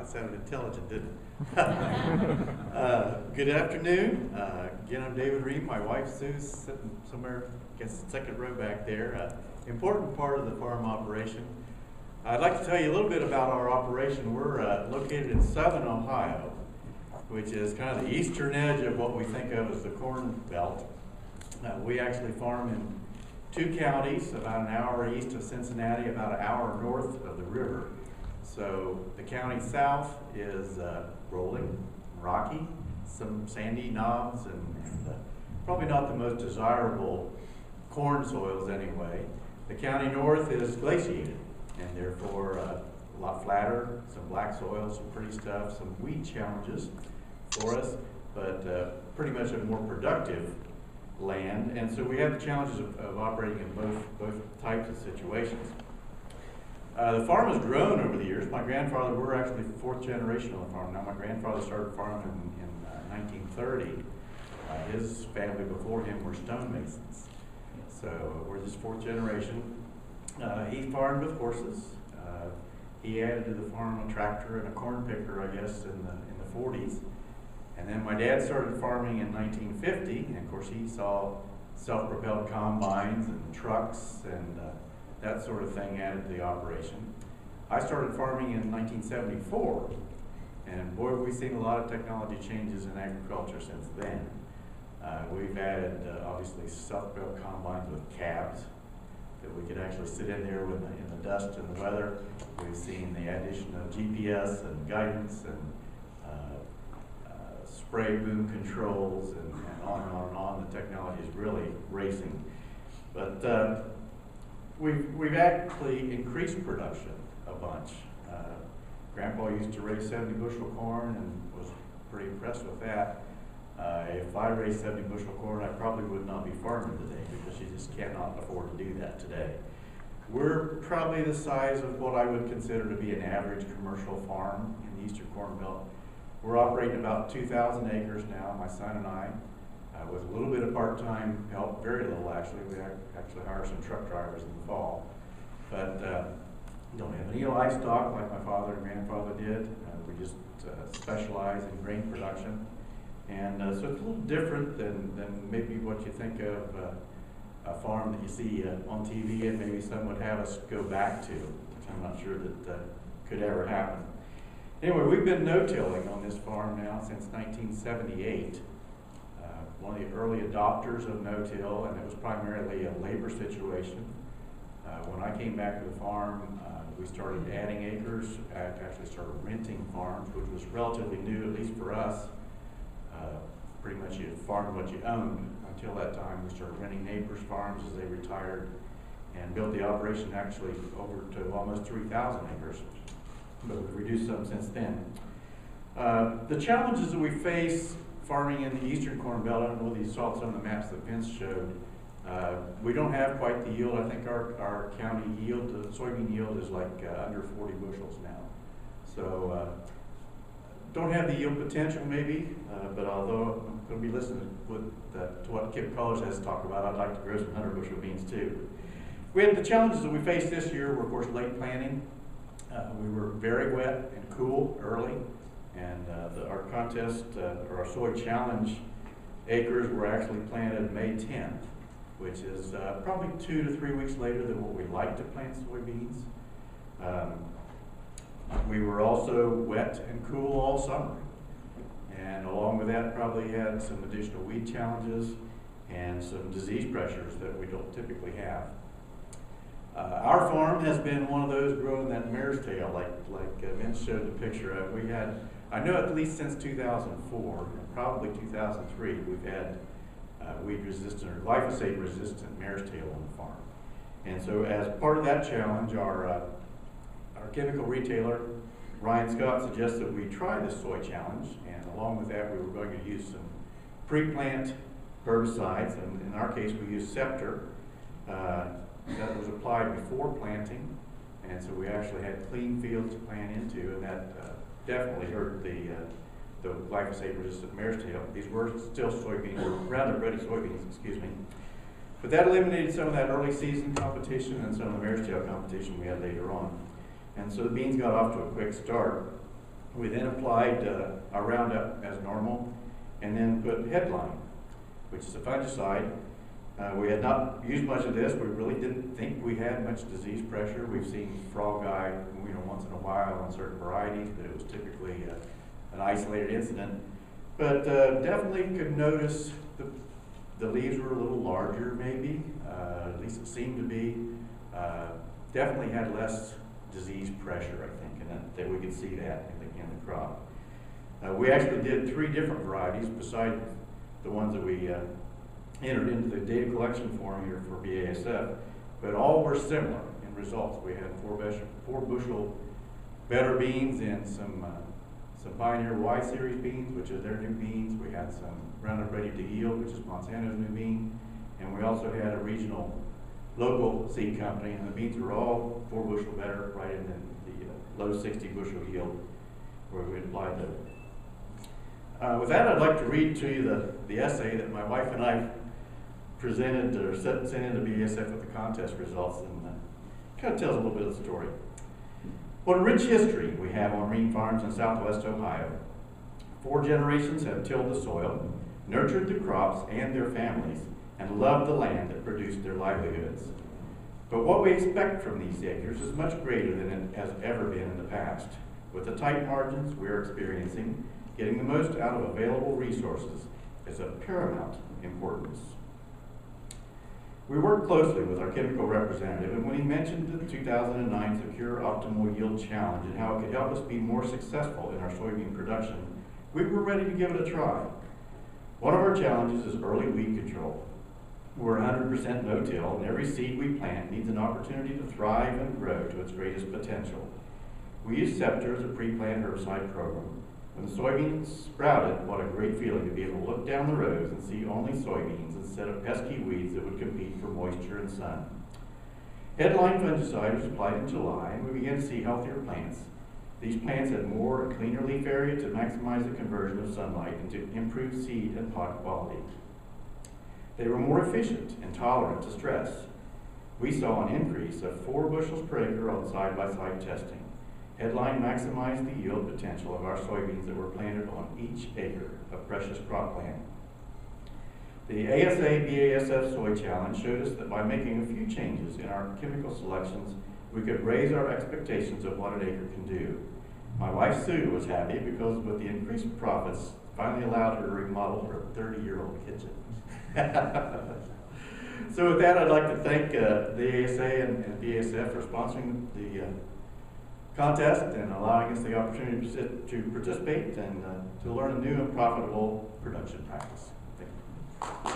That sounded intelligent, didn't it? Good afternoon. Again, I'm David Roehm. My wife Sue's sitting somewhere, I guess, second row back there. Important part of the farm operation. I'd like to tell you a little bit about our operation. We're located in southern Ohio, which is kind of the eastern edge of what we think of as the Corn Belt. We actually farm in 2 counties, about an hour east of Cincinnati, about an hour north of the river. So the county south is rolling, rocky, some sandy knobs, and probably not the most desirable corn soils anyway. The county north is glaciated, and therefore a lot flatter, some black soil, some pretty stuff, some weed challenges for us, but pretty much a more productive land. And so we have the challenges of operating in both types of situations. The farm has grown over the years. My grandfather, we're actually 4th generation on the farm now. My grandfather started farming in 1930. His family before him were stonemasons. So we're this 4th generation. He farmed with horses. He added to the farm a tractor and a corn picker, I guess, in the 40s. And then my dad started farming in 1950, and of course he saw self-propelled combines and trucks and that sort of thing added to the operation. I started farming in 1974, and boy, we've seen a lot of technology changes in agriculture since then. We've added, obviously, self-propelled combines with cabs that we could actually sit in there in the dust and the weather. We've seen the addition of GPS and guidance and spray boom controls and on and on and on. The technology is really racing. But we've actually increased production a bunch. Grandpa used to raise 70 bushel corn and was pretty impressed with that. If I raised 70 bushel corn, I probably would not be farming today because you just cannot afford to do that today. We're probably the size of what I would consider to be an average commercial farm in the Eastern Corn Belt. We're operating about 2,000 acres now, my son and I, with a little bit of part-time help, very little actually. We actually hire some truck drivers in the fall. But don't have any livestock like my father and grandfather did. We just specialize in grain production. And so it's a little different than maybe what you think of a farm that you see on TV and maybe some would have us go back to. I'm not sure that could ever happen. Anyway, we've been no-tilling on this farm now since 1978. One of the early adopters of no-till, and it was primarily a labor situation. When I came back to the farm, we started adding acres, actually started renting farms, which was relatively new, at least for us. Pretty much you farmed what you owned. Until that time, we started renting neighbors' farms as they retired and built the operation actually over to almost 3,000 acres. But we've reduced some since then. The challenges that we face farming in the Eastern Corn Belt, I don't know whether you saw some of the maps that Vince showed, we don't have quite the yield. I think our county yield, the soybean yield is like under 40 bushels now. So don't have the yield potential maybe, but although I'm going to be listening to what Kip Collars has to talk about, I'd like to grow some 100 bushel beans too. We had the challenges that we faced this year were, of course, late planting. We were very wet and cool early, and our contest, or our soy challenge acres were actually planted May 10th, which is probably 2 to 3 weeks later than what we like to plant soybeans. We were also wet and cool all summer, and along with that probably had some additional weed challenges and some disease pressures that we don't typically have. Our farm has been one of those growing that mare's tail, like Vince showed the picture of. We had, I know at least since 2004, and probably 2003, we've had weed-resistant or glyphosate-resistant mare's tail on the farm. And so as part of that challenge, our chemical retailer, Ryan Scott, suggested we try this soy challenge, and along with that, we were going to use some pre-plant herbicides, and in our case, we used Scepter. That was applied before planting, and so we actually had clean fields to plant into, and that definitely hurt the glyphosate-resistant mare's tail. These were still soybeans, or Roundup Ready soybeans, excuse me. But that eliminated some of that early season competition and some of the mare's tail competition we had later on. And so the beans got off to a quick start. We then applied our Roundup as normal, and then put Headline, which is a fungicide. We had not used much of this. We really didn't think we had much disease pressure. We've seen frog eye, once in a while on certain varieties, but it was typically an isolated incident. But definitely could notice the leaves were a little larger, maybe. At least it seemed to be. Definitely had less disease pressure, I think, and that we could see that in the crop. We actually did 3 different varieties besides the ones that we entered into the data collection form here for BASF, but all were similar in results. We had 4 bushel better beans and some Pioneer Y series beans, which are their new beans. We had some Roundup Ready to Yield, which is Monsanto's new bean, and we also had a regional local seed company, and the beans were all 4 bushel better, right in the low 60 bushel yield where we applied those. With that, I'd like to read to you the essay that my wife and I presented or sent into BASF with the contest results, and kind of tells a little bit of the story. What a rich history we have on Roehm farms in southwest Ohio. 4 generations have tilled the soil, nurtured the crops and their families, and loved the land that produced their livelihoods. But what we expect from these acres is much greater than it has ever been in the past. With the tight margins we are experiencing, getting the most out of available resources is of paramount importance. We worked closely with our chemical representative, and when he mentioned the 2009 Secure Optimal Yield Challenge and how it could help us be more successful in our soybean production, we were ready to give it a try. One of our challenges is early weed control. We're 100% no-till, and every seed we plant needs an opportunity to thrive and grow to its greatest potential. We use Scepter as a pre-plant herbicide program. When the soybeans sprouted, what a great feeling to be able to look down the rows and see only soybeans instead of pesky weeds that would compete for moisture and sun. Headline fungicide was applied in July, and we began to see healthier plants. These plants had more and cleaner leaf area to maximize the conversion of sunlight and to improve seed and pod quality. They were more efficient and tolerant to stress. We saw an increase of 4 bushels per acre on side-by-side testing. Headline maximized the yield potential of our soybeans that were planted on each acre of precious cropland. The ASA-BASF Soy Challenge showed us that by making a few changes in our chemical selections, we could raise our expectations of what an acre can do. My wife Sue was happy because with the increased profits, finally allowed her to remodel her 30-year-old kitchen. So with that, I'd like to thank the ASA and BASF for sponsoring the contest and allowing us the opportunity to participate and to learn a new and profitable production practice. Thank you.